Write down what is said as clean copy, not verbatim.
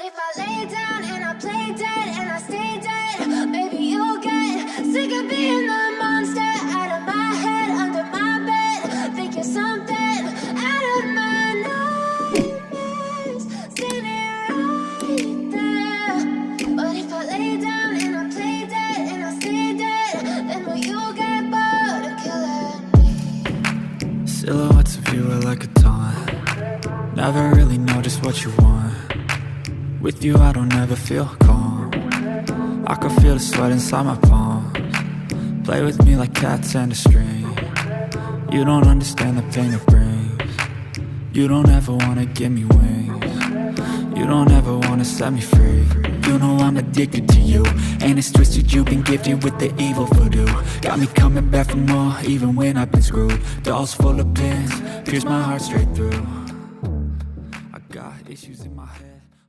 But if I lay down and I play dead and I stay dead, maybe you'll get sick of being the monster out of my head, under my bed, thinking something out of my nightmares, standing right there. But if I lay down and I play dead and I stay dead, then will you get bored of killing me? Silhouettes of you are like a taunt. Never really know just what you want. With you I don't ever feel calm. I can feel the sweat inside my palms. Play with me like cats and a string. You don't understand the pain it brings. You don't ever wanna give me wings. You don't ever wanna set me free. You know I'm addicted to you, and it's twisted, you've been gifted with the evil voodoo. Got me coming back for more, even when I've been screwed. Dolls full of pins, pierce my heart straight through. I got issues in my head.